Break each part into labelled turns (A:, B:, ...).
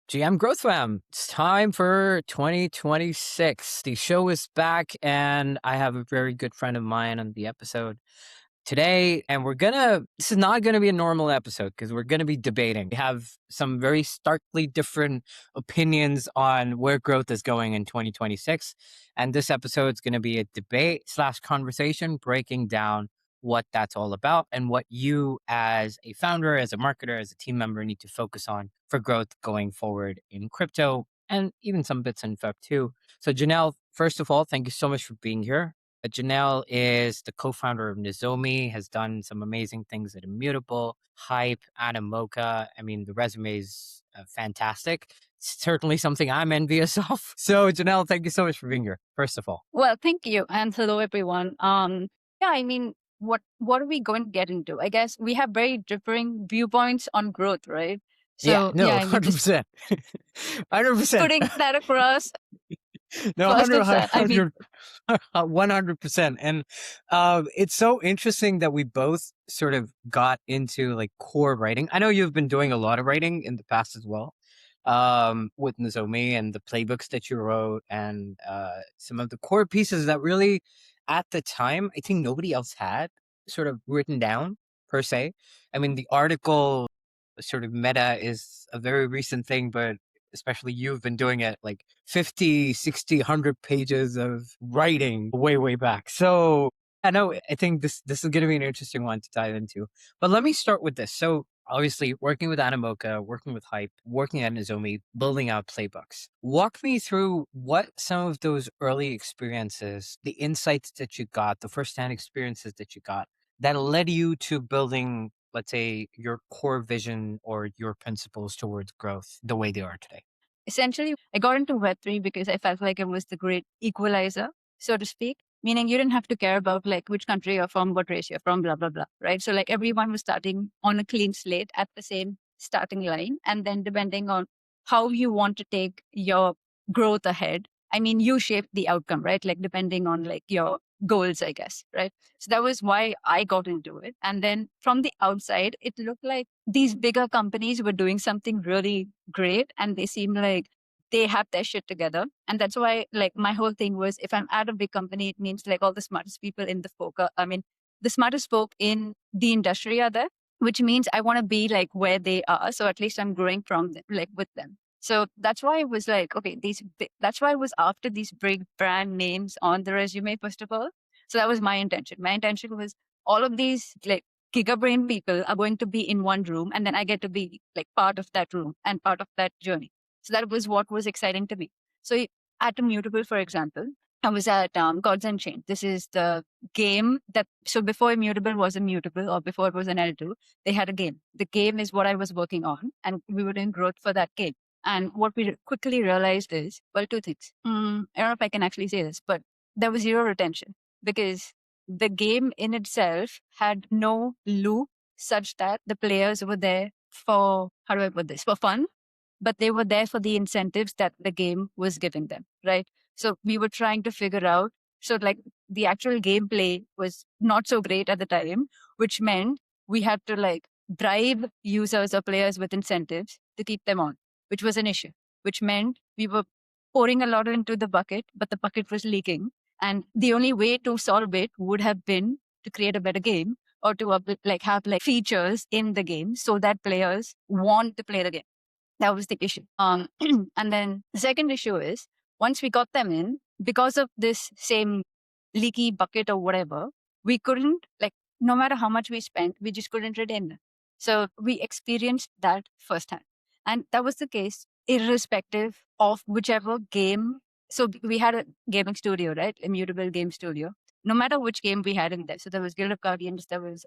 A: GM Growth Fam, it's time for 2026. The show is back, and I have a very good friend of mine on the episode today. And this is not gonna be a normal episode because we're gonna be debating. We have some very starkly different opinions on where growth is going in 2026. And this episode is gonna be a debate/conversation breaking down what that's all about and what you as a founder, as a marketer, as a team member need to focus on for growth going forward in crypto and even some bits in FEP too. So Jinelle, first of all, thank you so much for being here. Jinelle is the co-founder of Nozomi, has done some amazing things at Immutable, Hype, Animoca. I mean, the resume is fantastic. It's certainly something I'm envious of. So Janelle, thank you so much for being here, first of all.
B: Well, thank you. And hello, everyone. Yeah, I mean, what are we going to get into? I guess we have very differing viewpoints on growth, right?
A: Yeah,
B: So
A: no,
B: I mean, just
A: 100%. 100%.
B: putting that across.
A: No,
B: First of that,
A: 100%. And it's so interesting that we both sort of got into like core writing. I know you've been doing a lot of writing in the past as well, with Nozomi and the playbooks that you wrote and some of the core pieces that really, at the time, I think nobody else had sort of written down per se. I mean, the article sort of meta is a very recent thing, but especially you've been doing it like 50, 60, 100 pages of writing way back. So I know, I think this is going to be an interesting one to dive into. But let me start with this. So obviously working with Animoca, working with Hype, working at Nozomi, building out playbooks. Walk me through what some of those early experiences, the insights that you got, the firsthand experiences that you got that led you to building, let's say, your core vision or your principles towards growth the way they are today.
B: Essentially, I got into Web3 because I felt like it was the great equalizer, so to speak, meaning you didn't have to care about like which country you're from, what race you're from, blah, blah, blah, right? So like everyone was starting on a clean slate at the same starting line. And then depending on how you want to take your growth ahead, I mean, you shape the outcome, right? Like depending on like your goals, I guess, right? So that was why I got into it. And then from the outside, it looked like these bigger companies were doing something really great and they seemed like they have their shit together. And that's why like my whole thing was if I'm at a big company, it means like all the smartest people in the smartest folk in the industry are there, which means I want to be like where they are. So at least I'm growing from them, like with them. So that's why it was like, okay, that's why it was after these big brand names on the resume, first of all. So that was my intention. My intention was all of these like gigabrain people are going to be in one room and then I get to be like part of that room and part of that journey. So that was what was exciting to me. So at Immutable, for example, I was at Gods Unchained. This is the game so before Immutable was Immutable or before it was an L2, they had a game. The game is what I was working on and we were doing growth for that game. And what we quickly realized is, well, two things. I don't know if I can actually say this, but there was zero retention because the game in itself had no loop such that the players were there for, how do I put this, for fun, but they were there for the incentives that the game was giving them, right? So we were trying to figure out, so like the actual gameplay was not so great at the time, which meant we had to like bribe users or players with incentives to keep them on, which was an issue, which meant we were pouring a lot into the bucket, but the bucket was leaking. And the only way to solve it would have been to create a better game or to have like features in the game so that players want to play the game. That was the issue. And then the second issue is once we got them in, because of this same leaky bucket or whatever, we couldn't like, no matter how much we spent, we just couldn't retain them. So we experienced that firsthand. And that was the case irrespective of whichever game. So we had a gaming studio, right? Immutable Game Studio. No matter which game we had in there. So there was Guild of Guardians, there was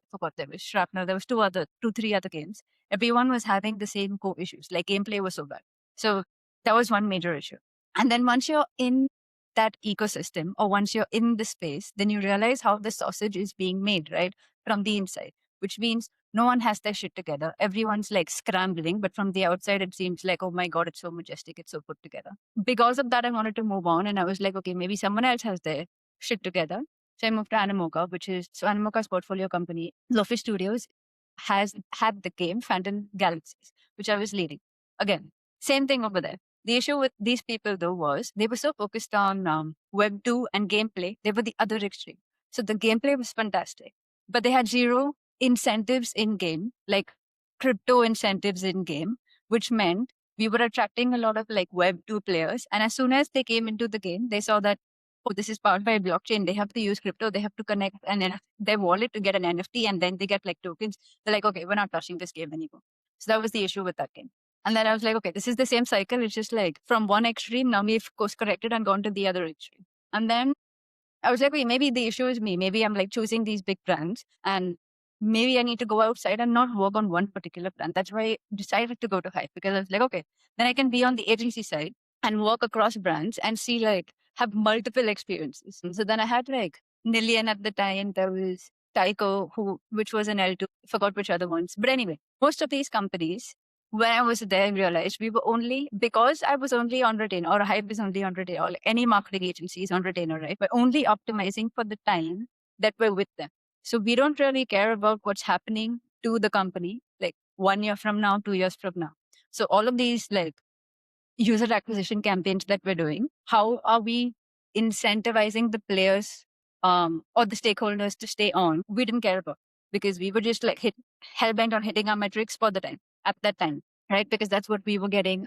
B: Shrapnel, there was three other games. Everyone was having the same core issues, like gameplay was so bad. So that was one major issue. And then once you're in that ecosystem or once you're in the space, then you realize how the sausage is being made, right? From the inside, which means no one has their shit together. Everyone's like scrambling, but from the outside, it seems like, oh my God, it's so majestic. It's so put together. Because of that, I wanted to move on. And I was like, okay, maybe someone else has their shit together. So I moved to Animoca, Animoca's portfolio company, Lofi Studios, has had the game Phantom Galaxies, which I was leading. Again, Same thing over there. The issue with these people, though, was they were so focused on Web 2 and gameplay. They were the other extreme. So the gameplay was fantastic, but they had zero incentives in game, like crypto incentives in game, which meant we were attracting a lot of like Web 2 players. And as soon as they came into the game, they saw that, oh, this is powered by a blockchain. They have to use crypto. They have to connect their wallet to get an NFT, and then they get like tokens. They're like, okay, we're not touching this game anymore. So that was the issue with that game. And then I was like, okay, this is the same cycle. It's just like from one extreme, now we've course corrected and gone to the other extreme. And then I was like, wait, maybe the issue is me. Maybe I'm like choosing these big brands, and maybe I need to go outside and not work on one particular brand. That's why I decided to go to Hive, because I was like, okay, then I can be on the agency side and work across brands and see like have multiple experiences. And so then I had like Nillian at the time. There was Tycho, which was an L2, forgot which other ones. But anyway, most of these companies, when I was there, I realized we were only, because I was only on retainer, or Hype is only on retainer, or like any marketing agency is on retainer, right? We're only optimizing for the time that we're with them. So we don't really care about what's happening to the company, like 1 year from now, 2 years from now. So all of these like user acquisition campaigns that we're doing, how are we incentivizing the players or the stakeholders to stay on? We didn't care about, because we were just like hell bent on hitting our metrics for the time at that time, right? Because that's what we were getting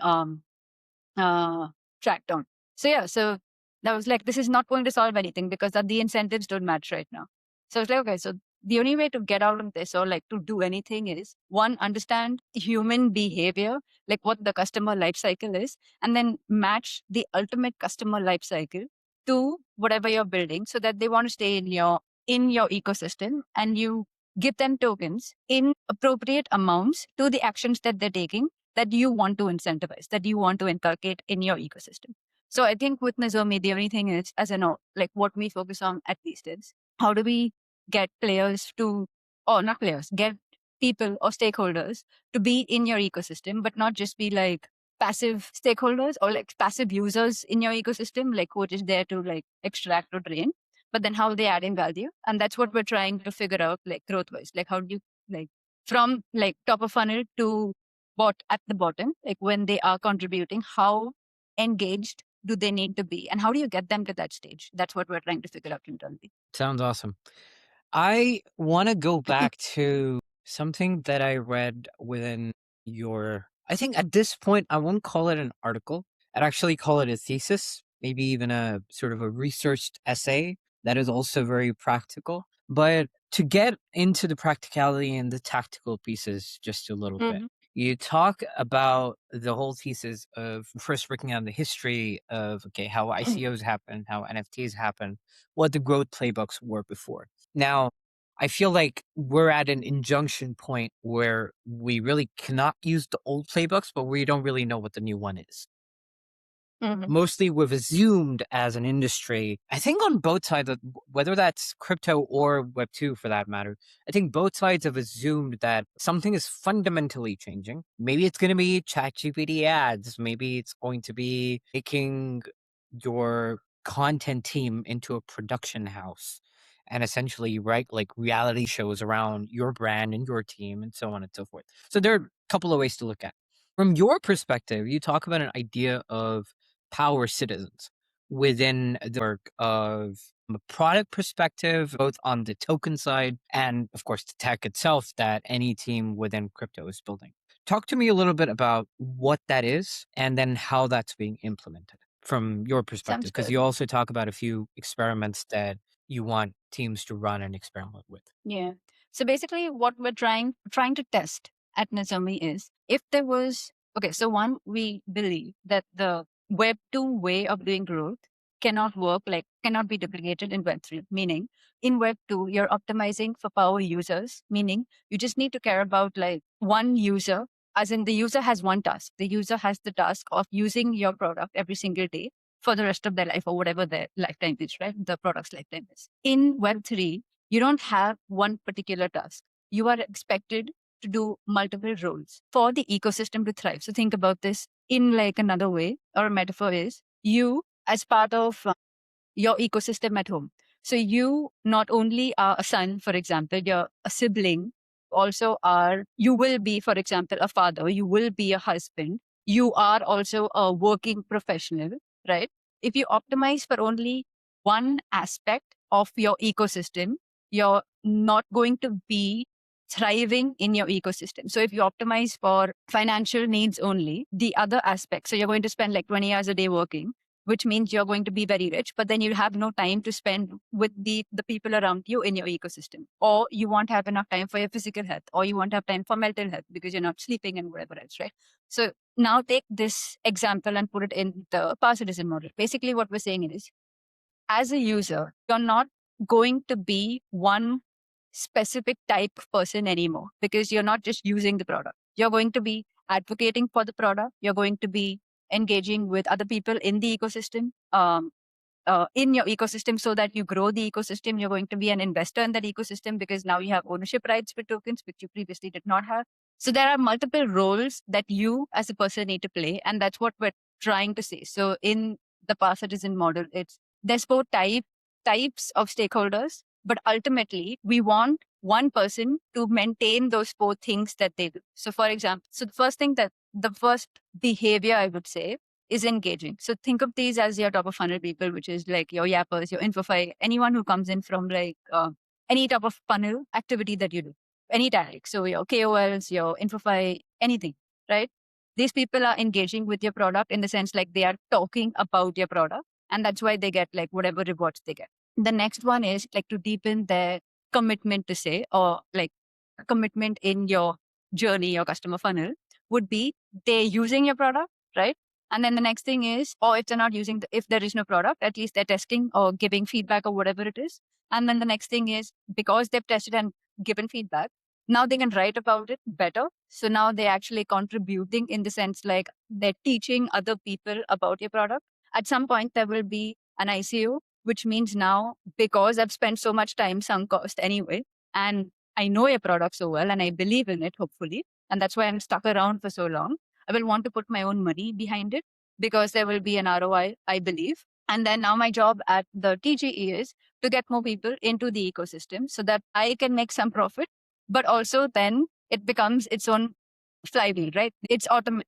B: tracked on. So yeah, so that was like, this is not going to solve anything because the incentives don't match right now. So it's like, okay, so the only way to get out of this or like to do anything is, one, understand human behavior, like what the customer life cycle is, and then match the ultimate customer life cycle to whatever you're building so that they want to stay in your ecosystem, and you give them tokens in appropriate amounts to the actions that they're taking that you want to incentivize, that you want to inculcate in your ecosystem. So I think with Nozomi, the only thing is, as I know, like what we focus on at least is, how do we get players to, or not players, get people or stakeholders to be in your ecosystem, but not just be like passive stakeholders or like passive users in your ecosystem, like who are just there to like extract or drain, but then how they add in value. And that's what we're trying to figure out, like growth wise, like how do you like from like top of funnel to at the bottom, like when they are contributing, how engaged do they need to be, and how do you get them to that stage? That's what we're trying to figure out internally.
A: Sounds awesome. I want to go back to something that I read within your. I think at this point, I won't call it an article. I'd actually call it a thesis, maybe even a sort of a researched essay that is also very practical. But to get into the practicality and the tactical pieces just a little bit, you talk about the whole thesis of first breaking down the history of, okay, how ICOs happen, how NFTs happen, what the growth playbooks were before. Now, I feel like we're at an injunction point where we really cannot use the old playbooks, but we don't really know what the new one is. Mostly we've assumed as an industry, I think on both sides, whether that's crypto or Web2 for that matter, I think both sides have assumed that something is fundamentally changing. Maybe it's going to be ChatGPT ads. Maybe it's going to be making your content team into a production house and essentially write like reality shows around your brand and your team and so on and so forth. So there are a couple of ways to look at it. From your perspective, you talk about an idea of power citizens within the work of a product perspective, both on the token side and, of course, the tech itself that any team within crypto is building. Talk to me a little bit about what that is and then how that's being implemented from your perspective, because you also talk about a few experiments that you want teams to run and experiment with.
B: Yeah. So basically, what we're trying to test at Nozomi is, if there was, okay, so one, we believe that the Web 2 way of doing growth cannot work, like cannot be duplicated in Web 3, meaning in Web 2, you're optimizing for power users, meaning you just need to care about like one user, as in the user has one task. The user has the task of using your product every single day for the rest of their life or whatever their lifetime is, right? The product's lifetime is. In Web 3, you don't have one particular task. You are expected to do multiple roles for the ecosystem to thrive. So think about this in like another way, or a metaphor is, you as part of your ecosystem at home. So you not only are a son, for example, you're a sibling, also you will be, for example, a father, you will be a husband, you are also a working professional, right? If you optimize for only one aspect of your ecosystem, you're not going to be thriving in your ecosystem. So if you optimize for financial needs only, the other aspects, so you're going to spend like 20 hours a day working, which means you're going to be very rich, but then you have no time to spend with the people around you in your ecosystem. Or you won't have enough time for your physical health, or you won't have time for mental health because you're not sleeping and whatever else, right? So now take this example and put it in the power citizen model. Basically, what we're saying is, as a user, you're not going to be one specific type of person anymore because you're not just using the product. You're going to be advocating for the product. You're going to be engaging with other people in the ecosystem. In your ecosystem so that you grow the ecosystem. You're going to be an investor in that ecosystem because now you have ownership rights with tokens, which you previously did not have. So there are multiple roles that you as a person need to play. And that's what we're trying to say. So in the power citizen model, there's four types of stakeholders, but ultimately we want one person to maintain those four things that they do. So for example, the first behavior I would say is engaging. So think of these as your top of funnel people, which is like your yappers, your infofy, anyone who comes in from like any top of funnel activity that you do, any tag. So your KOLs, your infofy, anything, right? These people are engaging with your product in the sense like they are talking about your product. And that's why they get like whatever rewards they get. The next one is like to deepen their commitment to say, or like a commitment in your journey, your customer funnel would be they're using your product, right? And then the next thing is, or if they're not using, if there is no product, at least they're testing or giving feedback or whatever it is. And then the next thing is because they've tested and given feedback, now they can write about it better. So now they're actually contributing in the sense like they're teaching other people about your product. At some point, there will be an ICO, which means now because I've spent so much time sunk cost anyway, and I know your product so well and I believe in it, hopefully. And that's why I'm stuck around for so long. I will want to put my own money behind it because there will be an ROI, I believe. And then now my job at the TGE is to get more people into the ecosystem so that I can make some profit, but also then it becomes its own flywheel, right? It's automated,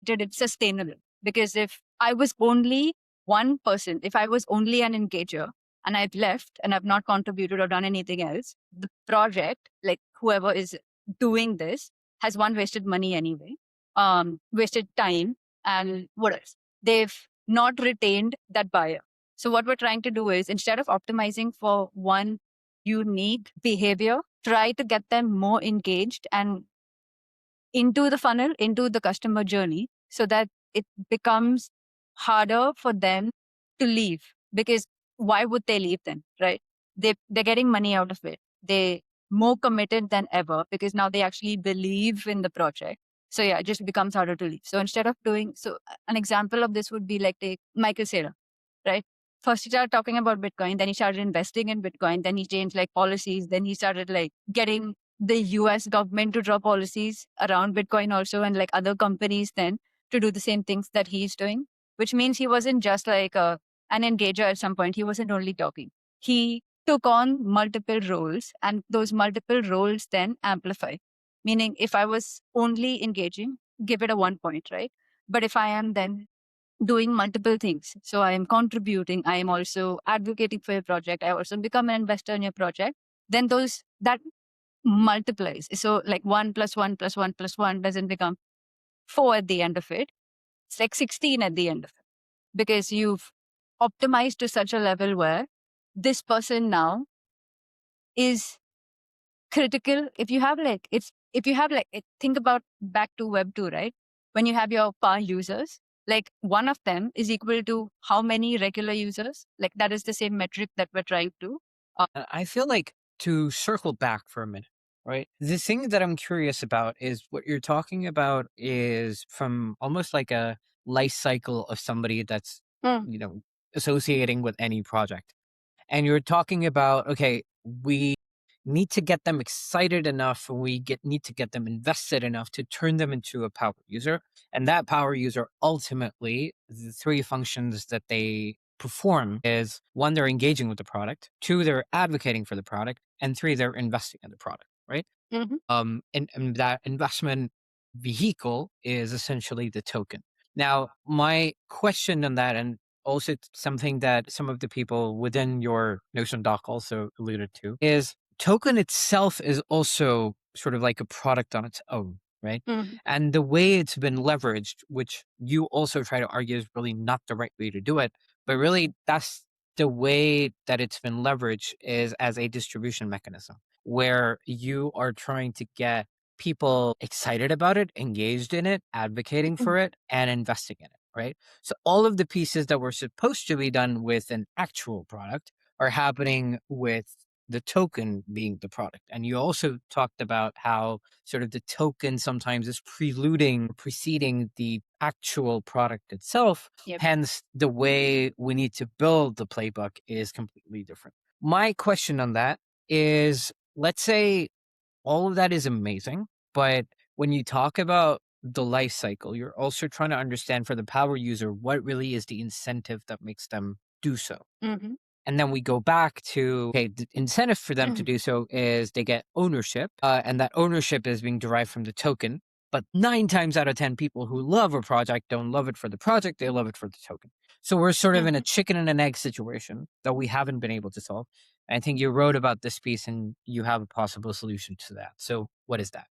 B: it's sustainable. Because if I was only one person, if I was only an engager and I've left and I've not contributed or done anything else, the project, like whoever is doing this, has one wasted money anyway, wasted time, and what else? They've not retained that buyer. So what we're trying to do is instead of optimizing for one unique behavior, try to get them more engaged and into the funnel, into the customer journey, so that it becomes harder for them to leave. Because why would they leave then, right? They're getting money out of it. They more committed than ever because now they actually believe in the project. So yeah, it just becomes harder to leave. So instead of doing an example of this would be like take Michael Saylor, right? First he started talking about Bitcoin, then he started investing in Bitcoin, then he changed like policies, then he started like getting the US government to draw policies around Bitcoin also, and like other companies then to do the same things that he's doing, which means he wasn't just like an engager at some point. He wasn't only talking. He took on multiple roles, and those multiple roles then amplify. Meaning if I was only engaging, give it a 1 point, right? But if I am then doing multiple things, so I am contributing, I am also advocating for your project, I also become an investor in your project, then that multiplies. So like 1 + 1 + 1 + 1 doesn't become 4 at the end of it. It's like 16 at the end of it because you've optimized to such a level where this person now is critical. Think about back to web 2, right? When you have your power users, like one of them is equal to how many regular users? Like that is the same metric that we're trying to.
A: I feel like to circle back for a minute, right? The thing that I'm curious about is what you're talking about is from almost like a life cycle of somebody that's,
B: Mm.
A: you know, associating with any project. And you're talking about, okay, we need to get them excited enough and need to get them invested enough to turn them into a power user. And that power user ultimately, the three functions that they perform is one, they're engaging with the product, two, they're advocating for the product, and three, they're investing in the product, right?
B: Mhm.
A: And that investment vehicle is essentially the token. Now, my question on that, and also something that some of the people within your Notion doc also alluded to, is token itself is also sort of like a product on its own, right?
B: Mhm.
A: And the way it's been leveraged, which you also try to argue is really not the right way to do it, but really that's the way that it's been leveraged is as a distribution mechanism where you are trying to get people excited about it, engaged in it, advocating
B: Mhm.
A: for it, and investing in it, right? So all of the pieces that were supposed to be done with an actual product are happening with the token being the product. And you also talked about how sort of the token sometimes is preceding the actual product itself.
B: Yep.
A: Hence, the way we need to build the playbook is completely different. My question on that is, let's say all of that is amazing, but when you talk about the life cycle, you're also trying to understand for the power user what really is the incentive that makes them do so.
B: Mhm.
A: And then we go back to, okay, the incentive for them to do so is they get ownership, and that ownership is being derived from the token. But 9 times out of 10 people who love a project don't love it for the project, they love it for the token. So we're sort of in a
B: Mhm.
A: chicken and an egg situation that we haven't been able to solve. I think you wrote about this piece and you have a possible solution to that. So what is that?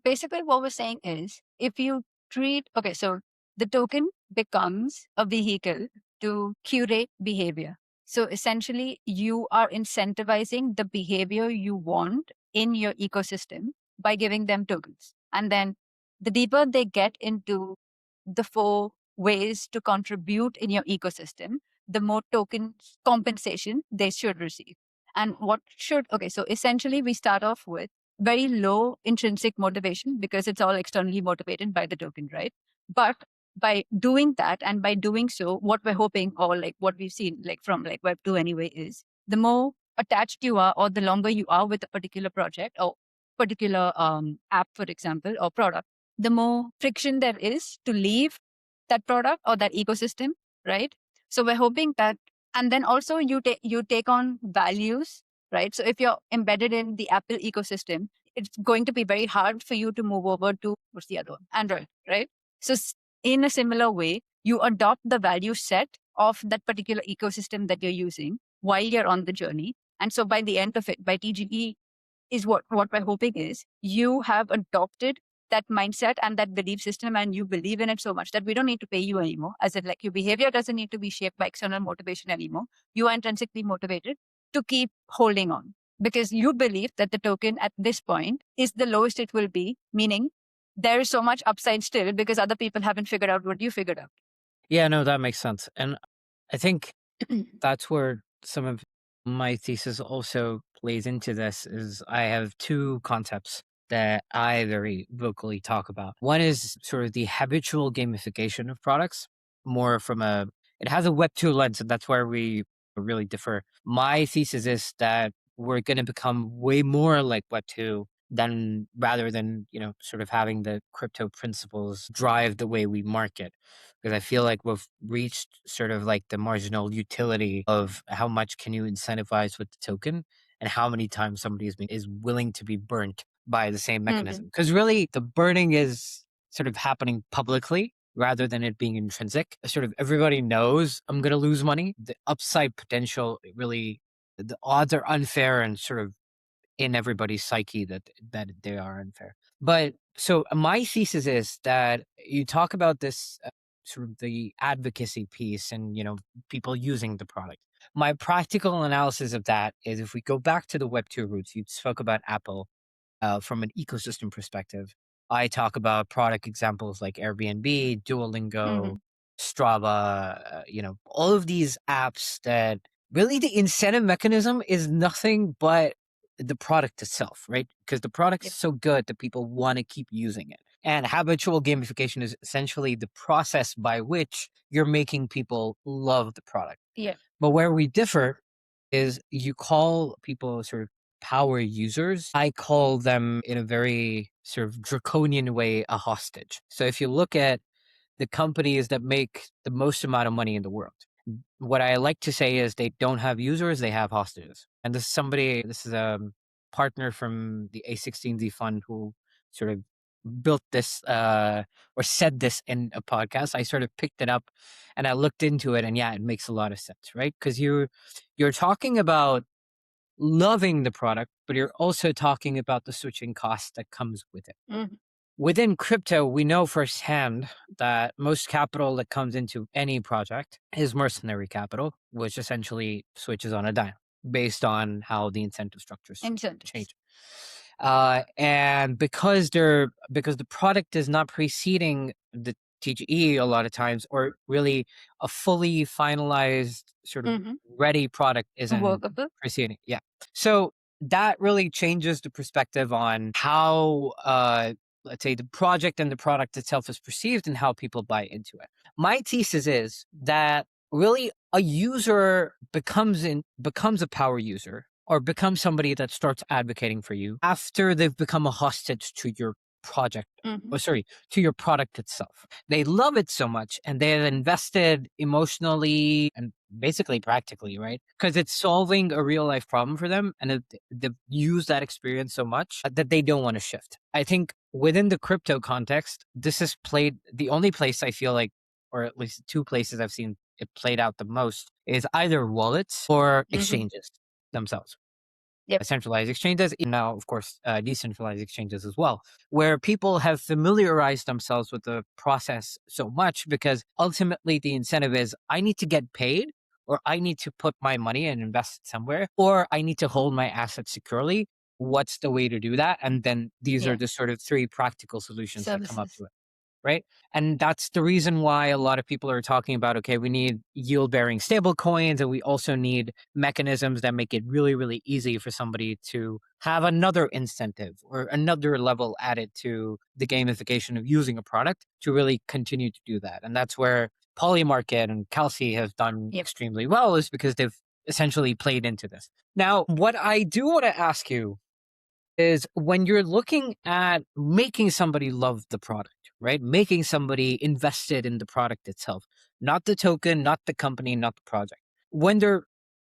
B: Basically, what we're saying is if you treat, okay, so the token becomes a vehicle to curate behavior. So essentially, you are incentivizing the behavior you want in your ecosystem by giving them tokens. And then the deeper they get into the 4 ways to contribute in your ecosystem, the more token compensation they should receive. And what should, okay, so essentially, we start off with very low intrinsic motivation because it's all externally motivated by the token, right? But by doing that and by doing so, what we're hoping or like what we've seen like from like Web 2 anyway is the more attached you are or the longer you are with a particular project or particular app, for example, or product, the more friction there is to leave that product or that ecosystem, right? So we're hoping that, and then also you take on values, right? So if you're embedded in the Apple ecosystem, it's going to be very hard for you to move over to what's the other one? Android, right? So in a similar way, you adopt the value set of that particular ecosystem that you're using while you're on the journey. And so by the end of it, by TGE is what we're hoping is you have adopted that mindset and that belief system and you believe in it so much that we don't need to pay you anymore. As in like your behavior doesn't need to be shaped by external motivation anymore. You are intrinsically motivated to keep holding on because you believe that the token at this point is the lowest it will be, meaning there is so much upside still because other people haven't figured out what you figured out.
A: Yeah, no, that makes sense. And I think that's where some of my thesis also plays into this is I have two concepts that I very vocally talk about. One is sort of the habitual gamification of products, more from a it has a web 2 lens, and that's where we really differ. My thesis is that we're going to become way more like web 2 than rather than, sort of having the crypto principles drive the way we market, because I feel like we've reached sort of like the marginal utility of how much can you incentivize with the token and how many times somebody is willing to be burnt by the same
B: Mhm.
A: mechanism. Because really, the burning is sort of happening publicly rather than it being intrinsic. Sort of everybody knows I'm going to lose money. The upside potential really, the odds are unfair and sort of in everybody's psyche that they are unfair. But so my thesis is that you talk about this sort of the advocacy piece and people using the product. My practical analysis of that is if we go back to the Web 2 roots, you spoke about Apple from an ecosystem perspective. I talk about product examples like Airbnb, Duolingo,
B: Mhm.
A: Strava, all of these apps that really the incentive mechanism is nothing but the product itself, right? Because the product's
B: Yep.
A: so good that people want to keep using it. And habitual gamification is essentially the process by which you're making people love the product.
B: Yeah.
A: But where we differ is you call people sort of power users. I call them in a very sort of draconian way a hostage. So if you look at the companies that make the most amount of money in the world, what I like to say is they don't have users, they have hostages. And this is a partner from the A16Z fund who sort of built this or said this in a podcast. I sort of picked it up and I looked into it, and yeah, it makes a lot of sense, right? Because you're talking about loving the product, but you're also talking about the switching cost that comes with it.
B: Mhm.
A: Within crypto, we know firsthand that most capital that comes into any project is mercenary capital, which essentially switches on a dime based on how the incentive structures
B: Incentives.
A: change. And because the product is not preceding the TGE a lot of times, or really a fully finalized sort of
B: Mm-hmm.
A: ready product isn't
B: Workable.
A: preceding. Yeah. So that really changes the perspective on how let's say the project and the product itself is perceived and how people buy into it. My thesis is that really a user becomes a power user or becomes somebody that starts advocating for you after they've become a hostage to your project,
B: Mm-hmm.
A: or sorry, to your product itself. They love it so much and they have invested emotionally and basically practically, right? Because it's solving a real life problem for them, and they've used that experience so much that they don't want to shift. I think within the crypto context, this is played the only place I feel like, or at least two places I've seen it played out the most, is either wallets or
B: Mm-hmm.
A: exchanges themselves.
B: Yep.
A: Centralized exchanges, and now, of course, decentralized exchanges as well, where people have familiarized themselves with the process so much because ultimately the incentive is I need to get paid, or I need to put my money and invest it somewhere, or I need to hold my assets securely. What's the way to do that? And then these are
B: Yeah.
A: the sort of three practical solutions that come up
B: Services.
A: to it, right? And that's the reason why a lot of people are talking about, okay, we need yield bearing stable coins, and we also need mechanisms that make it really, really easy for somebody to have another incentive or another level added to the gamification of using a product to really continue to do that. And that's where Polymarket and Kelsey have done
B: Yep.
A: extremely well, is because they've essentially played into this. Now, what I do want to ask you is when you're looking at making somebody love the product, right? Making somebody invested in the product itself, not the token, not the company, not the project. When they're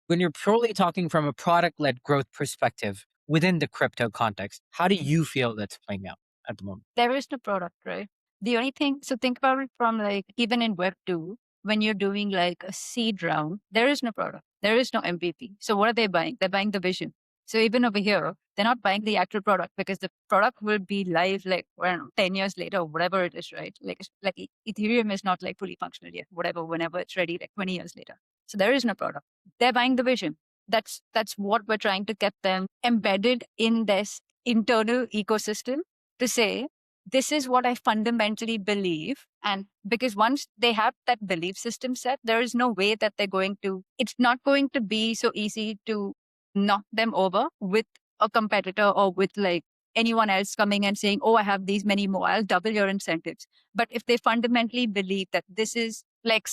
A: when you're purely talking from a product-led growth perspective within the crypto context, how do you feel that's playing out at the moment?
B: There is no product, right? The only thing, so think about it from like even in Web 2, when you're doing like a seed round, there is no product, there is no MVP. So what are they buying? They're buying the vision. So even over here, they're not buying the actual product because the product will be live like, I don't know, 10 years later, or whatever it is, right? Like, like Ethereum is not like fully functional yet, whatever, whenever it's ready, like 20 years later. So there is no product. They're buying the vision. That's what we're trying to get them embedded in this internal ecosystem to say, this is what I fundamentally believe. And because once they have that belief system set, there is no way that it's not going to be so easy to knock them over with a competitor or with like anyone else coming and saying, oh, I have these many more, I'll double your incentives. But if they fundamentally believe that this is like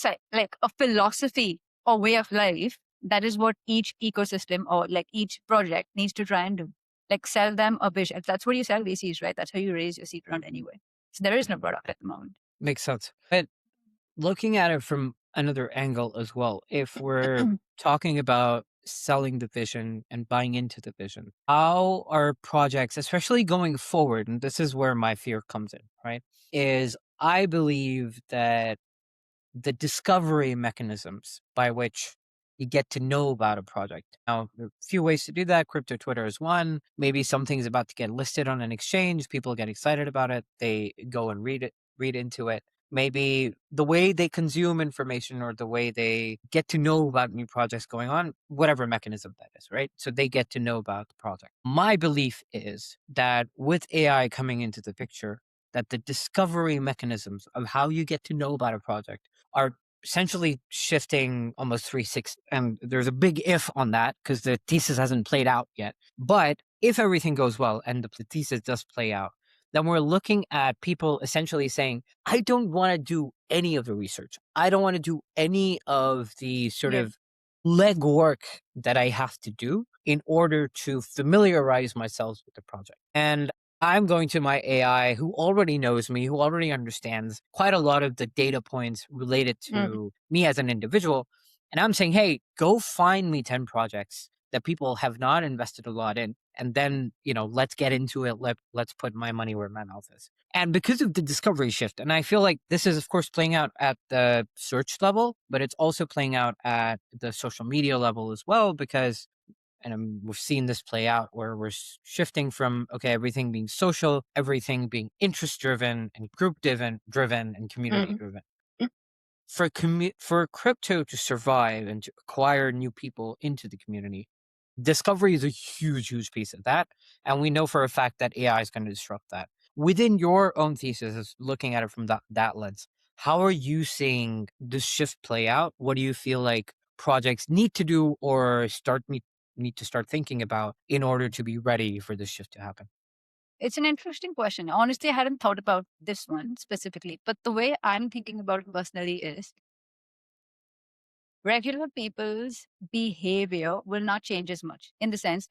B: a philosophy or way of life, that is what each ecosystem or like each project needs to try and do, like sell them a vision. That's what you sell VCs, right? That's how you raise your seed round anyway. So there is no product at the moment.
A: Makes sense. But looking at it from another angle as well, if we're talking about selling the vision and buying into the vision, how are projects, especially going forward, and this is where my fear comes in, right? Is I believe that the discovery mechanisms by which you get to know about a project. Now, there are a few ways to do that. Crypto Twitter is one. Maybe something's about to get listed on an exchange. People get excited about it. They go and read into it. Maybe the way they consume information or the way they get to know about new projects going on, whatever mechanism that is, right? So they get to know about the project. My belief is that with AI coming into the picture, that the discovery mechanisms of how you get to know about a project are essentially shifting almost 360. And there's a big if on that because the thesis hasn't played out yet. But if everything goes well and the thesis does play out, then we're looking at people essentially saying, I don't want to do any of the research. I don't want to do any of the sort
B: Yeah.
A: of legwork that I have to do in order to familiarize myself with the project. And I'm going to my AI who already knows me, who already understands quite a lot of the data points related
B: Mhm.
A: to me as an individual. And I'm saying, hey, go find me 10 projects that people have not invested a lot in. And then, let's get into it. Let's put my money where my mouth is. And because of the discovery shift, and I feel like this is, of course, playing out at the search level, but it's also playing out at the social media level as well, because we've seen this play out where we're shifting from, okay, everything being social, everything being interest driven and group driven and community driven. For crypto to survive and to acquire new people into the community, discovery is a huge piece of that. And we know for a fact that AI is going to disrupt that. Within your own thesis, looking at it from that lens, how are you seeing this shift play out? What do you feel like projects need to do or need to start thinking about in order to be ready for this shift to happen?
B: It's an interesting question. Honestly, I hadn't thought about this one specifically, but the way I'm thinking about it personally is regular people's behavior will not change as much in the sense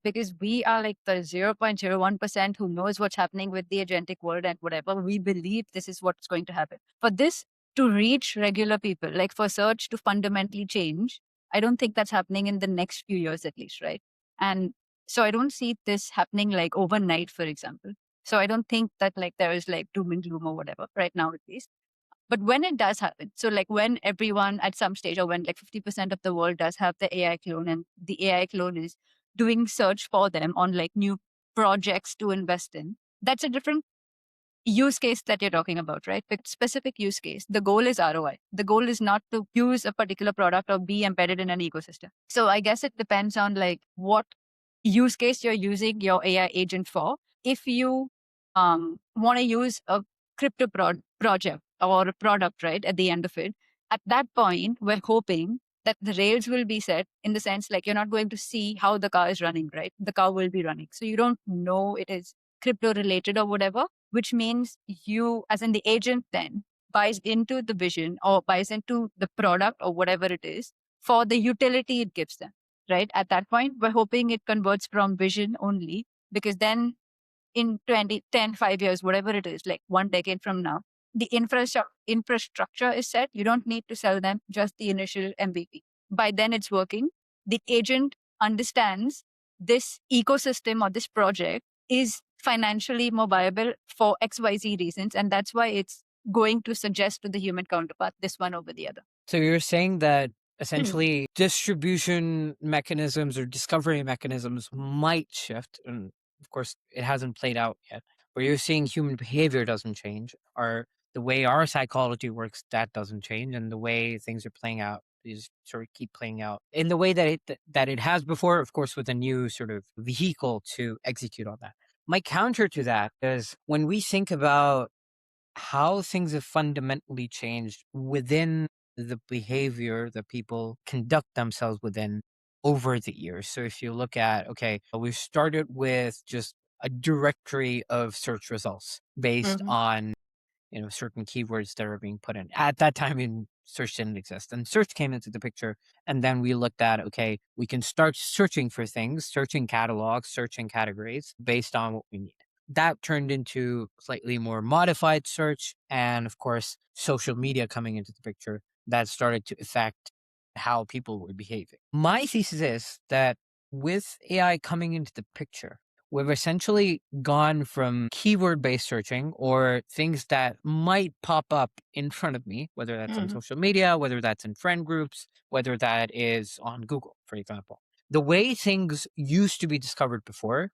B: because we are like the 0.01% who knows what's happening with the agentic world and whatever, we believe this is what's going to happen. For this to reach regular people, like for search to fundamentally change, I don't think that's happening in the next few years at least, right? And so I don't see this happening like overnight, for example. So I don't think that like there is like doom and gloom or whatever right now at least. But when it does happen, so like when everyone at some stage or when like 50% of the world does have the AI clone and the AI clone is doing search for them on like new projects to invest in, that's a different use case that you're talking about, right? The specific use case. The goal is ROI. The goal is not to use a particular product or be embedded in an ecosystem. So I guess it depends on like what use case you're using your AI agent for. If you want to use a crypto project or a product, right, at the end of it, at that point, we're hoping that the rails will be set in the sense like you're not going to see how the car is running, right? The car will be running. So you don't know it is crypto related or whatever, which means you, as in the agent, then buys into the vision or buys into the product or whatever it is for the utility it gives them, right? At that point, we're hoping it converts from vision only because then in 5 years, whatever it is, like 1 decade from now, the infrastructure is set. You don't need to sell them just the initial MVP. By then it's working. The agent understands this ecosystem or this project is financially more viable for XYZ reasons. And that's why it's going to suggest to the human counterpart this one over the other.
A: So you're saying that essentially distribution mechanisms or discovery mechanisms might shift. And of course, it hasn't played out yet. Where you're seeing human behavior doesn't change, or the way our psychology works, that doesn't change. And the way things are playing out is sort of keep playing out in the way that it has before, of course, with a new sort of vehicle to execute on that. My counter to that is when we think about how things have fundamentally changed within the behavior that people conduct themselves within over the years. So if you look at, okay, we started with just a directory of search results based on certain keywords that are being put in. At that time, in search didn't exist, and search came into the picture. And then we looked at, okay, we can start searching for things, searching catalogs, searching categories based on what we need. That turned into slightly more modified search, and of course, social media coming into the picture that started to affect how people were behaving. My thesis is that with AI coming into the picture, we've essentially gone from keyword based searching or things that might pop up in front of me, whether that's on social media, whether that's in friend groups, whether that is on Google, for example. The way things used to be discovered before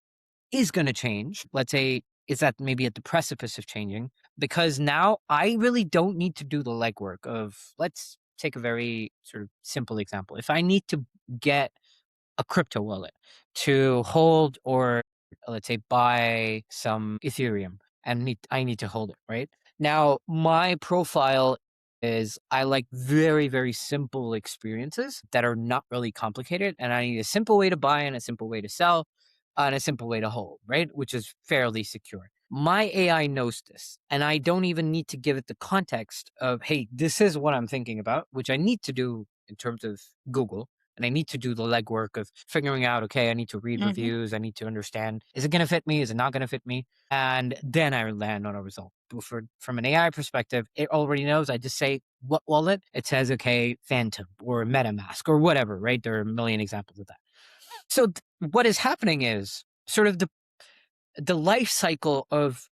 A: is going to change. Let's say is that maybe at the precipice of changing, because now I really don't need to do the legwork of, let's take a very sort of simple example. If I need to get a crypto wallet to hold or let's say buy some Ethereum and I need to hold it, right? Now, my profile is I like very, very simple experiences that are not really complicated. And I need a simple way to buy and a simple way to sell and a simple way to hold, right? Which is fairly secure. My AI knows this, and I don't even need to give it the context of, hey, this is what I'm thinking about, which I need to do in terms of Google. And I need to do the legwork of figuring out, okay, I need to read reviews. I need to understand, is it going to fit me? Is it not going to fit me? And then I land on a result. From an AI perspective, it already knows. I just say, what wallet? It says, okay, Phantom or MetaMask or whatever, right? There are a million examples of that. So what is happening is sort of the life cycle of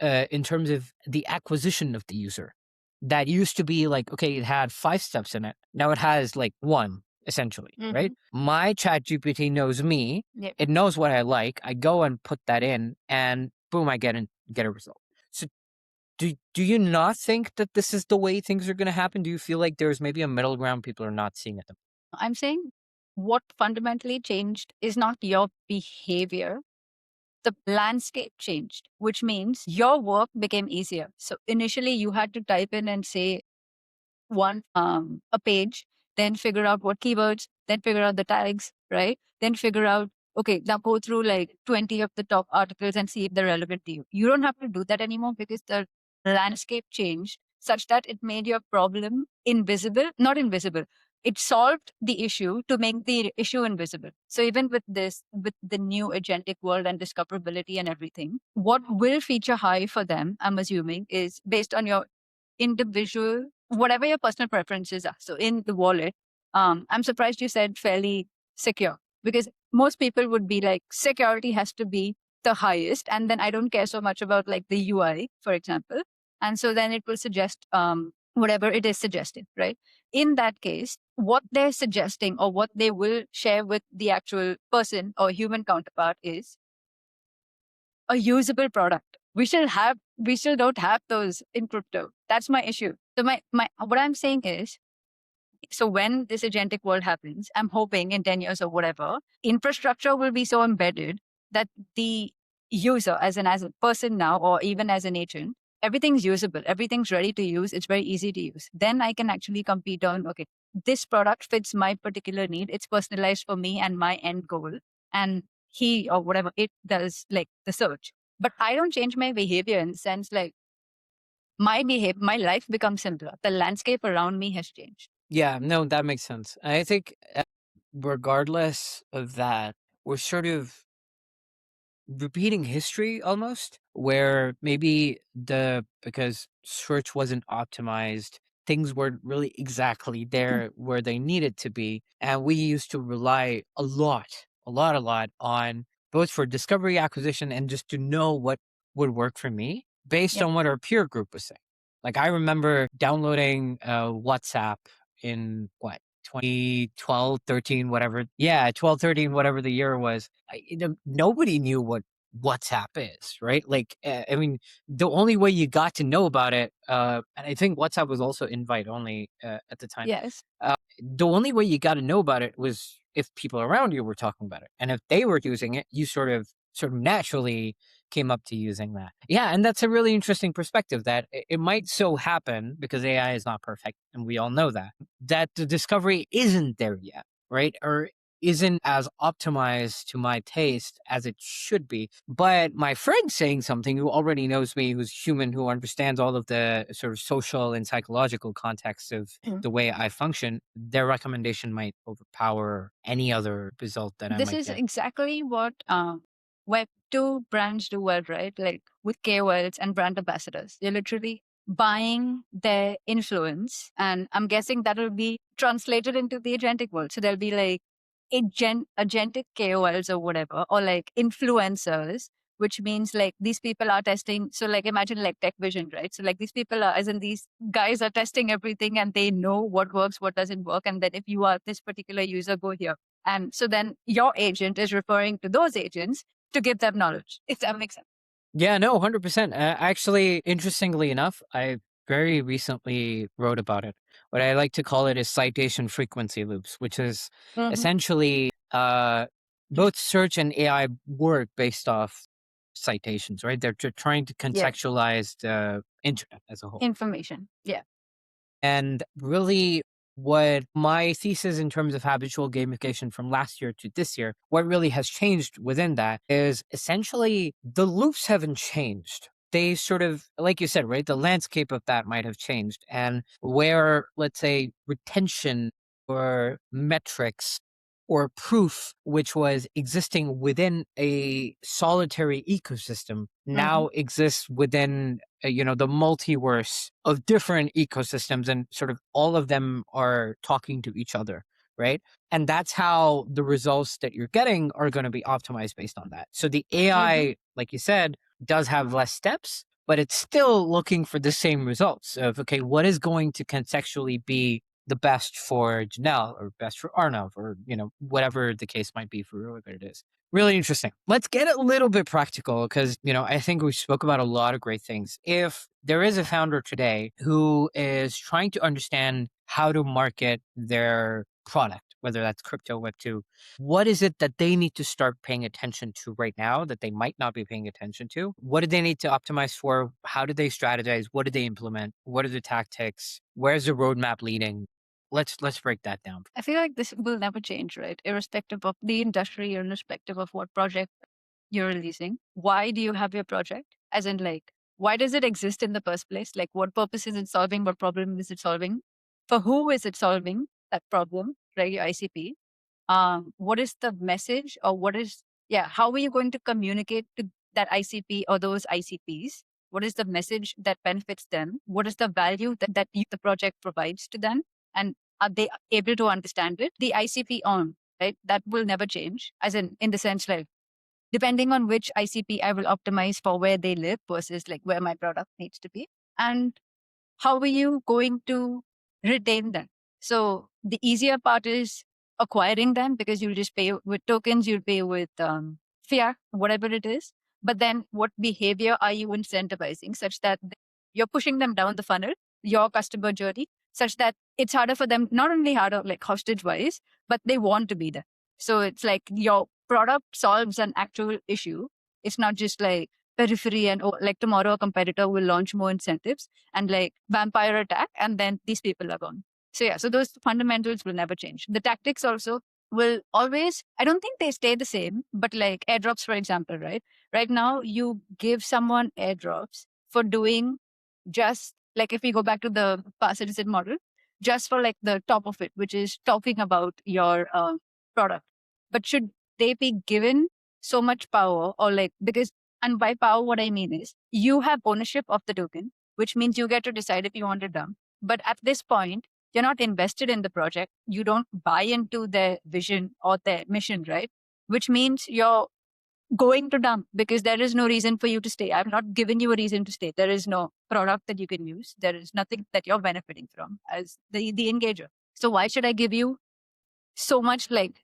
A: in terms of the acquisition of the user. That used to be like, okay, it had 5 steps in it. Now it has like 1, essentially, right? My ChatGPT knows me.
B: Yep.
A: It knows what I like. I go and put that in, and boom, I get a result. So do you not think that this is the way things are going to happen? Do you feel like there's maybe a middle ground people are not seeing it?
B: I'm saying what fundamentally changed is not your behavior. The landscape changed, which means your work became easier. So initially you had to type in and say a page, then figure out what keywords, then figure out the tags, right? Then figure out, okay, now go through like 20 of the top articles and see if they're relevant to you. You don't have to do that anymore because the landscape changed such that it made your problem invisible, not invisible. It solved the issue to make the issue invisible. So even with this, with the new agentic world and discoverability and everything, what will feature high for them, I'm assuming, is based on your individual, whatever your personal preferences are. So in the wallet, I'm surprised you said fairly secure, because most people would be like, security has to be the highest. And then I don't care so much about like the UI, for example. And so then it will suggest whatever it is suggesting, right? In that case, what they're suggesting or what they will share with the actual person or human counterpart is a usable product. We still don't have those in crypto. That's my issue. So my what I'm saying is, so when this agentic world happens, I'm hoping in 10 years or whatever, infrastructure will be so embedded that the user, as a person now, or even as an agent, everything's usable, everything's ready to use, it's very easy to use. Then I can actually compete on, okay, this product fits my particular need, it's personalized for me and my end goal. And he or whatever it does like the search. But I don't change my behavior in the sense like my life becomes simpler. The landscape around me has changed.
A: Yeah, no, that makes sense. I think regardless of that, we're sort of repeating history almost, where maybe because search wasn't optimized, things weren't really exactly there where they needed to be. And we used to rely a lot on both for discovery acquisition and just to know what would work for me based
B: Yep.
A: on what our peer group was saying. Like I remember downloading WhatsApp in what 2012, 13, whatever. Yeah, 12, 13, whatever the year was. Nobody knew what WhatsApp is, right? Like, I mean, the only way you got to know about it, and I think WhatsApp was also invite only at the time.
B: Yes.
A: The only way you got to know about it was if people around you were talking about it, and if they were using it, you sort of naturally came up to using that. Yeah, and that's a really interesting perspective that it might so happen, because AI is not perfect, and we all know that, that the discovery isn't there yet, right? Or isn't as optimized to my taste as it should be. But my friend saying something, who already knows me, who's human, who understands all of the sort of social and psychological context of the way I function, their recommendation might overpower any other result that I
B: This
A: might
B: is
A: get.
B: exactly what Web2 brands do well, right? Like with KOLs and brand ambassadors. They're literally buying their influence. And I'm guessing that will be translated into the agentic world. So there'll be like agentic KOLs or whatever, or like influencers, which means like these people are testing. So like imagine like tech vision, right? So like these people are, as in these guys are testing everything and they know what works, what doesn't work. And then if you are this particular user, go here. And so then your agent is referring to those agents to give them knowledge, if that makes sense.
A: Yeah, no, 100%. Actually, interestingly enough, I very recently wrote about it. What I like to call it is citation frequency loops, which is essentially both search and AI work based off citations, right? They're trying to
B: Yeah.
A: contextualize the internet as a whole.
B: Information. Yeah.
A: And really, what my thesis in terms of habitual gamification from last year to this year, what really has changed within that is essentially the loops haven't changed. They sort of, like you said, right? The landscape of that might have changed. And where, let's say, retention or metrics or proof, which was existing within a solitary ecosystem, now exists within the multiverse of different ecosystems, and sort of all of them are talking to each other, right? And that's how the results that you're getting are going to be optimized based on that. So the
B: Mm-hmm.
A: AI, like you said, does have less steps, but it's still looking for the same results of, okay, what is going to contextually be the best for Jinelle or best for Arnav or, whatever the case might be for whoever it is. Really interesting. Let's get a little bit practical because, I think we spoke about a lot of great things. If there is a founder today who is trying to understand how to market their product, whether that's crypto, Web2, what is it that they need to start paying attention to right now that they might not be paying attention to? What do they need to optimize for? How do they strategize? What do they implement? What are the tactics? Where's the roadmap leading? Let's break that down.
B: I feel like this will never change, right? Irrespective of the industry, irrespective of what project you're releasing. Why do you have your project? As in, like, why does it exist in the first place? Like, what purpose is it serving? What problem is it solving? For who is it solving that problem, right? Your ICP. What is the message or how are you going to communicate to that ICP or those ICPs? What is the message that benefits them? What is the value that the project provides to them? And are they able to understand it? The ICP right? That will never change. As in the sense, like, depending on which ICP I will optimize for where they live versus like where my product needs to be. And how are you going to retain them? So the easier part is acquiring them because you'll just pay with tokens, you'll pay with fiat, whatever it is. But then what behavior are you incentivizing such that you're pushing them down the funnel, your customer journey, such that it's harder for them, not only harder like hostage wise, but they want to be there. So it's like your product solves an actual issue. It's not just like periphery and like tomorrow a competitor will launch more incentives and like vampire attack and then these people are gone. So yeah, so those fundamentals will never change. The tactics also will always, I don't think they stay the same, but like airdrops, for example, right now you give someone airdrops for doing just like, if we go back to the past citizen model, just for like the top of it, which is talking about your product. But should they be given so much power, or like, because, and by power what I mean is you have ownership of the token, which means you get to decide if you want to dump. But at this point, you're not invested in the project. You don't buy into their vision or their mission, right? Which means you're going to dump because there is no reason for you to stay. I've not given you a reason to stay. There is no product that you can use. There is nothing that you're benefiting from as the engager. So why should I give you so much like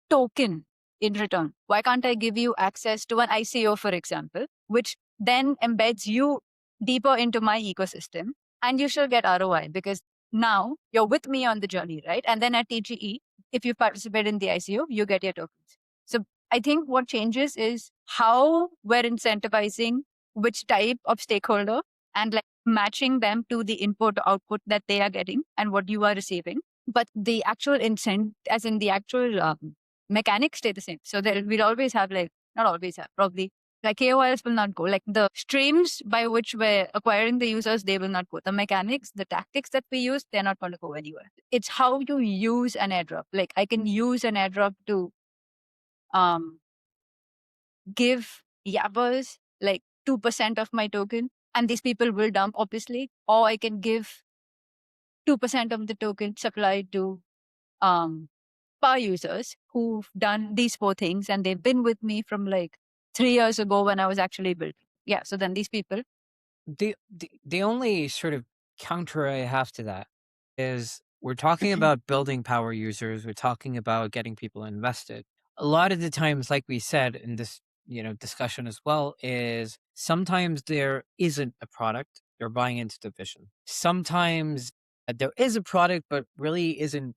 B: token in return? Why can't I give you access to an ICO, for example, which then embeds you deeper into my ecosystem and you shall get ROI because now you're with me on the journey, right? And then at TGE, if you participate in the ICO, you get your tokens. So I think what changes is how we're incentivizing which type of stakeholder and like matching them to the input or output that they are getting and what you are receiving. But the actual incentive, as in the actual mechanics stay the same. So there we'll always have like, not always have, probably like KOLs will not go. Like the streams by which we're acquiring the users, they will not go. The mechanics, the tactics that we use, they're not going to go anywhere. It's how you use an airdrop. Like I can use an airdrop to um give yabbers like 2% of my token and these people will dump obviously, or I can give 2% of the token supply to um power users who've done these four things and they've been with me from like 3 years ago when I was actually built. Yeah. So then these people.
A: The only sort of counter I have to that is we're talking about building power users. We're talking about getting people invested. A lot of the times, like we said in this, discussion as well, is sometimes there isn't a product. They're buying into the vision. Sometimes there is a product, but really isn't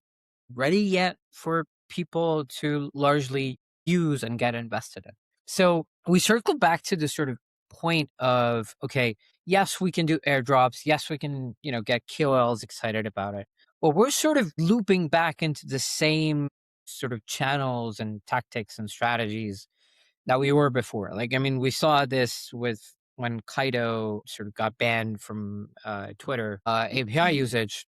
A: ready yet for people to largely use and get invested in. So we circle back to the sort of point of, okay, yes, we can do airdrops. Yes, we can, get KOLs excited about it. But we're sort of looping back into the same sort of channels and tactics and strategies that we were before. Like, I mean, we saw this with when Kaido sort of got banned from Twitter API usage.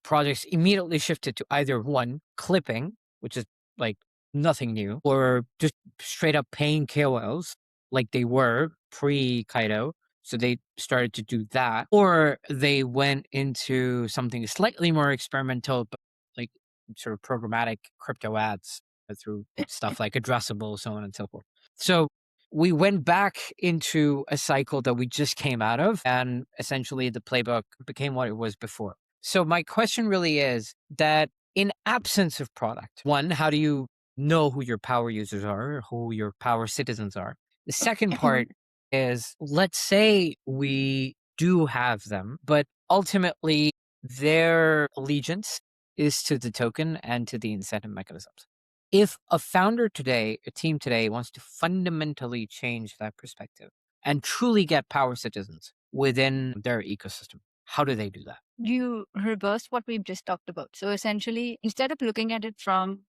A: Projects immediately shifted to either one, clipping, which is like nothing new, or just straight up paying KOLs like they were pre Kaido. So they started to do that, or they went into something slightly more experimental, but like sort of programmatic crypto ads through stuff like addressable, so on and so forth. So we went back into a cycle that we just came out of, and essentially the playbook became what it was before. So my question really is that in absence of product, one, how do you know who your power users are, who your power citizens are? The second part is, let's say we do have them, but ultimately their allegiance is to the token and to the incentive mechanisms. If a founder today, a team today wants to fundamentally change that perspective and truly get power citizens within their ecosystem, how do they do that?
B: You reverse what we've just talked about. So essentially, instead of looking at it from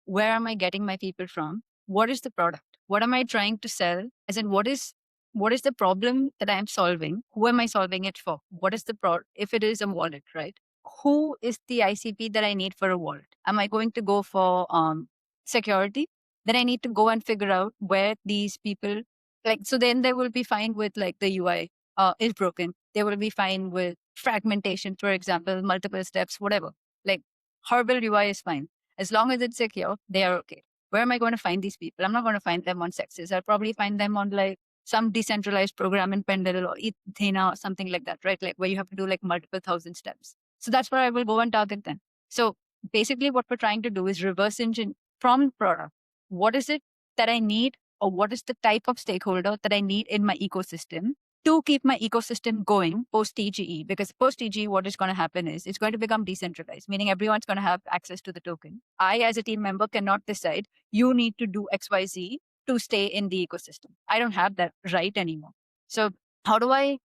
B: where am I getting my people from? What is the product? What am I trying to sell? As in, what is the problem that I am solving? Who am I solving it for? What is the if it is a wallet, right? Who is the ICP that I need for a wallet? Am I going to go for security? Then I need to go and figure out where these people like. So then they will be fine with like the UI is broken. They will be fine with fragmentation, for example, multiple steps, whatever. Like horrible UI is fine as long as it's secure, they are okay. Where am I going to find these people? I'm not going to find them on Sexes. I'll probably find them on like some decentralized program in Pendle or Athena or something like that, right? Like where you have to do like multiple thousand steps. So that's where I will go and target them. So basically what we're trying to do is reverse engine from product. What is it that I need, or what is the type of stakeholder that I need in my ecosystem to keep my ecosystem going post TGE? Because post TGE, what is going to happen is it's going to become decentralized, meaning everyone's going to have access to the token. I, as a team member, cannot decide you need to do XYZ to stay in the ecosystem. I don't have that right anymore. So how do I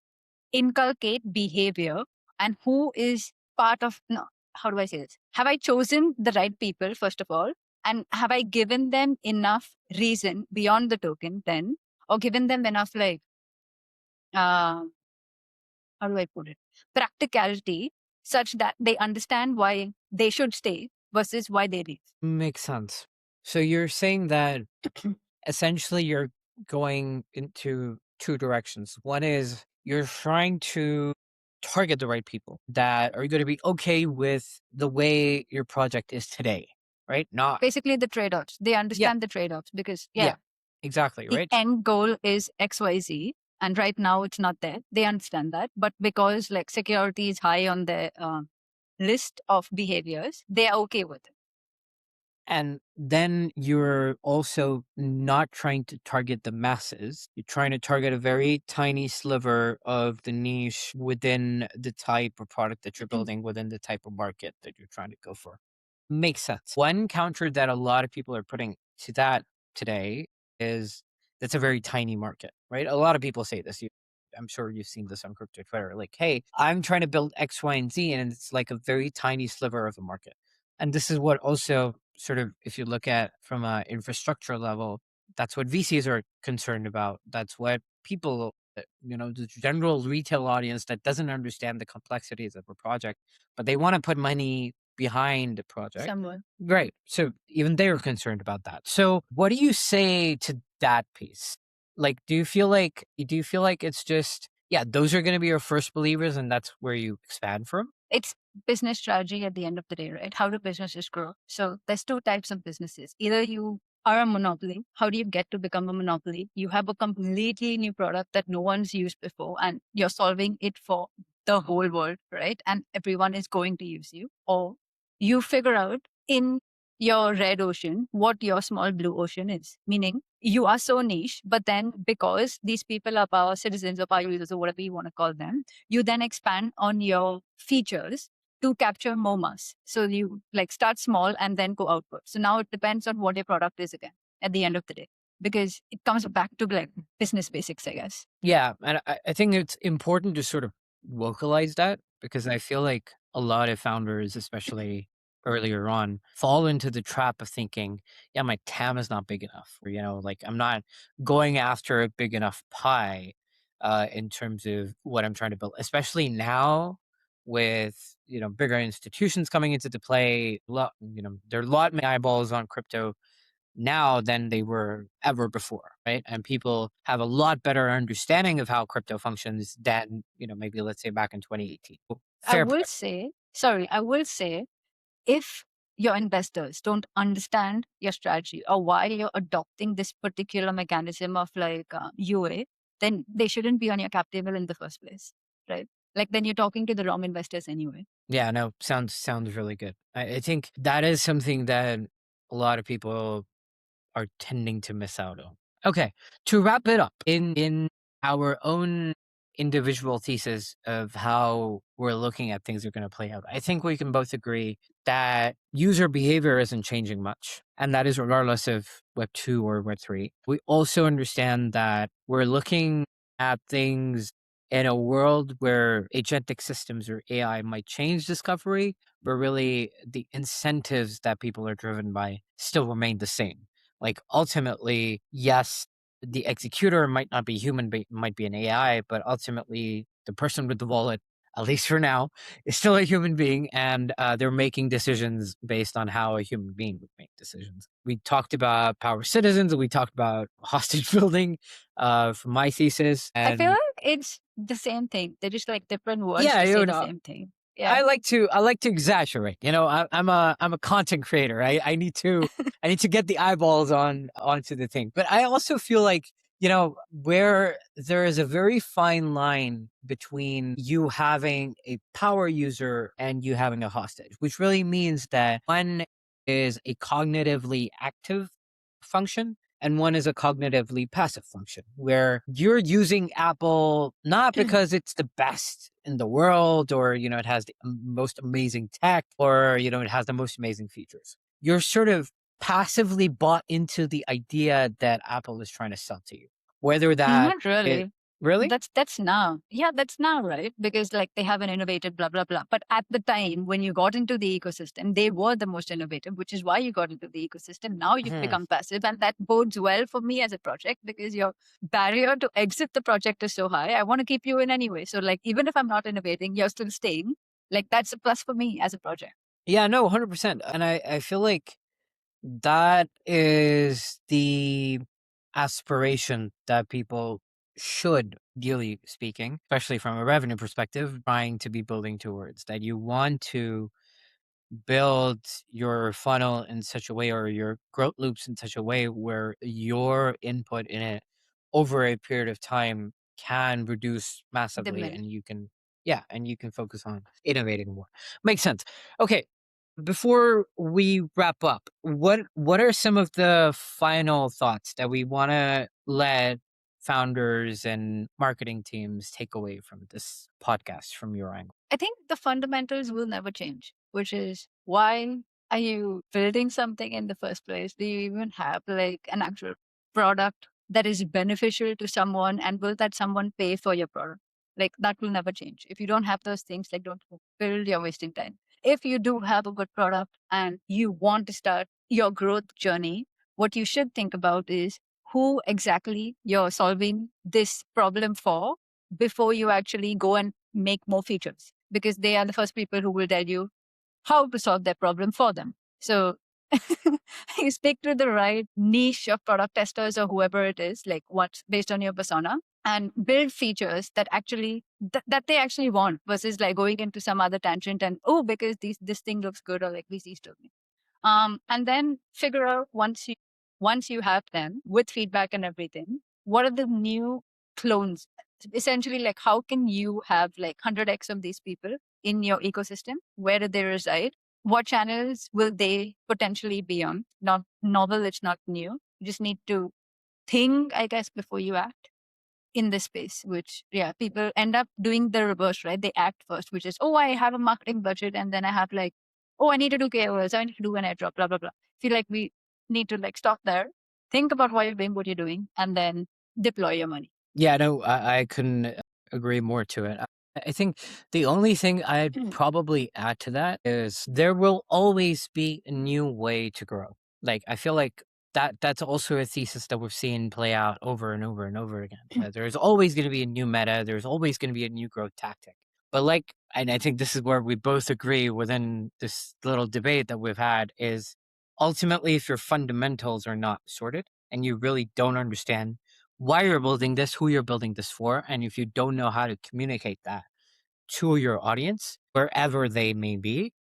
B: inculcate behavior, and who is part of, no, how do I say this? Have I chosen the right people, first of all? And have I given them enough reason beyond the token then, or given them enough like, uh, how do I put it? Practicality such that they understand why they should stay versus why they leave.
A: Makes sense. So you're saying that essentially you're going into two directions. One is you're trying to target the right people that are going to be okay with the way your project is today, right? Not,
B: Basically, the trade offs. They
A: yeah,
B: understand the trade offs because,
A: yeah,
B: yeah,
A: exactly,
B: the
A: right?
B: end goal is XYZ. And right now it's not there. They understand that. But because like security is high on the list of behaviors, they are okay with it.
A: And then you're also not trying to target the masses. You're trying to target a very tiny sliver of the niche within the type of product that you're building, within the type of market that you're trying to go for. Makes sense. One counter that a lot of people are putting to that today is that's a very tiny market, right? A lot of people say this. I'm sure you've seen this on crypto Twitter. Like, hey, I'm trying to build X, Y, and Z, and it's like a very tiny sliver of a market. And this is what also sort of, if you look at from an infrastructure level, that's what VCs are concerned about. That's what people, the general retail audience that doesn't understand the complexities of a project, but they want to put money behind the project.
B: Someone.
A: Right. So even they're concerned about that. So what do you say to that piece? Like, do you feel like it's just, yeah, those are going to be your first believers and that's where you expand from?
B: It's business strategy at the end of the day, right? How do businesses grow? So there's two types of businesses. Either you are a monopoly. How do you get to become a monopoly? You have a completely new product that no one's used before and you're solving it for the whole world, right? And everyone is going to use you. Or you figure out in your red ocean what your small blue ocean is, meaning you are so niche, but then because these people are power citizens or power users or whatever you want to call them, you then expand on your features to capture more mass. So you like start small and then go outward. So now it depends on what your product is again at the end of the day, because it comes back to like business basics, I guess.
A: Yeah, and I think it's important to sort of localize that because I feel like a lot of founders, especially earlier on, fall into the trap of thinking, yeah, my TAM is not big enough. Or, like I'm not going after a big enough pie in terms of what I'm trying to build, especially now with, bigger institutions coming into the play. There are a lot many eyeballs on crypto now than they were ever before, right? And people have a lot better understanding of how crypto functions than, maybe let's say back in 2018.
B: I
A: Fair
B: will
A: point.
B: say, sorry, I will say if your investors don't understand your strategy or why you're adopting this particular mechanism of like UA, then they shouldn't be on your cap table in the first place, right? Like then you're talking to the wrong investors anyway.
A: Yeah, no, sounds really good. I think that is something that a lot of people are tending to miss out on. Okay, to wrap it up, in our own individual thesis of how we're looking at things are going to play out, I think we can both agree that user behavior isn't changing much, and that is regardless of Web 2 or Web 3. We also understand that we're looking at things in a world where agentic systems or AI might change discovery, but really the incentives that people are driven by still remain the same. Like ultimately, yes, the executor might not be human, but might be an AI, but ultimately the person with the wallet, at least for now, is still a human being, and they're making decisions based on how a human being would make decisions. We talked about power citizens, and we talked about hostage building for my thesis,
B: I feel
A: and
B: like it's the same thing. They're just like different words
A: yeah,
B: to say
A: you
B: the
A: know,
B: same thing. Yeah.
A: I like to exaggerate. You know, I'm a content creator. I need to get the eyeballs onto the thing. But I also feel like, where there is a very fine line between you having a power user and you having a hostage, which really means that one is a cognitively active function and one is a cognitively passive function, where you're using Apple not because it's the best in the world or, it has the most amazing tech or, it has the most amazing features. You're sort of passively bought into the idea that Apple is trying to sell to you. Whether that
B: Not
A: it
B: really.
A: really?
B: That's now. Yeah, that's now, right? Because like they haven't innovated, blah, blah, blah. But at the time when you got into the ecosystem, they were the most innovative, which is why you got into the ecosystem. Now you've
A: Mhm.
B: become passive. And that bodes well for me as a project because your barrier to exit the project is so high. I want to keep you in anyway. So like even if I'm not innovating, you're still staying. Like that's a plus for me as a project.
A: Yeah, no, 100%. And I feel like that is the aspiration that people should, ideally speaking, especially from a revenue perspective, trying to be building towards. That you want to build your funnel in such a way or your growth loops in such a way where your input in it over a period of time can reduce massively
B: Diminish.
A: and you can focus on innovating more. Makes sense. Okay, before we wrap up, what are some of the final thoughts that we want to let founders and marketing teams take away from this podcast from your angle?
B: I think the fundamentals will never change, which is why are you building something in the first place? Do you even have like an actual product that is beneficial to someone and will that someone pay for your product? Like that will never change. If you don't have those things, like don't build, you're wasting time. If you do have a good product and you want to start your growth journey, what you should think about is who exactly you're solving this problem for before you actually go and make more features because they are the first people who will tell you how to solve their problem for them. So you speak to the right niche of product testers or whoever it is, like what's based on your persona, and build features that actually that they actually want versus like going into some other tangent and because this thing looks good or like VCs told me. And then figure out once you have them with feedback and everything, what are the new clones? Essentially, like how can you have like 100x of these people in your ecosystem? Where do they reside? What channels will they potentially be on? Not novel, it's not new. You just need to think, I guess, before you act in this space, which people end up doing the reverse, right? They act first, which is, I have a marketing budget, and then I have like, I need to do KOLs, I need to do an airdrop, blah, blah, blah. Feel like we need to like stop there, think about why you're doing what you're doing, and then deploy your money.
A: Yeah, no, I couldn't agree more to it. I think the only thing I'd probably add to that is there will always be a new way to grow. Like I feel like that's also a thesis that we've seen play out over and over and over again. That there's always going to be a new meta. There's always going to be a new growth tactic. But and I think this is where we both agree within this little debate that we've had is ultimately if your fundamentals are not sorted and you really don't understand why you're building this, who you're building this for, and if you don't know how to communicate that to your audience, wherever they may be,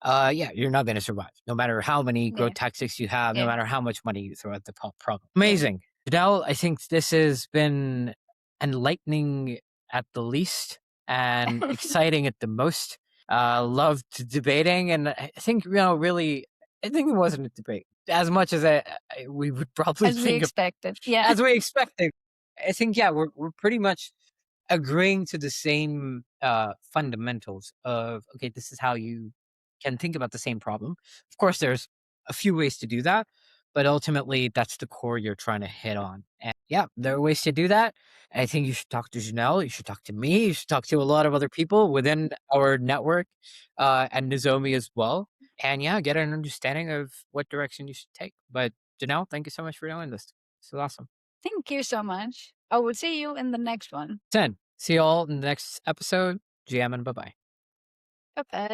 A: yeah, you're not going to survive. No matter how many growth
B: Yeah.
A: tactics you have, no
B: Yeah.
A: matter how much money you throw at the problem.
B: Yeah.
A: Amazing. Janelle, I think this has been enlightening at the least and exciting at the most. Loved debating, and I think, really, I think it wasn't a debate as much as we would probably
B: As we
A: think of
B: expected. Yeah.
A: as we expected. I think, yeah, we're pretty much agreeing to the same fundamentals of, okay, this is how you can think about the same problem. Of course, there's a few ways to do that, but ultimately that's the core you're trying to hit on. And yeah, there are ways to do that. I think you should talk to Janelle, you should talk to me, you should talk to a lot of other people within our network, and Nozomi as well, and yeah, get an understanding of what direction you should take. But Janelle, thank you so much for doing this. This is awesome.
B: Thank you so much. I will see you in the next one.
A: 10. See you all in the next episode. GM and bye bye.
B: Bye bye.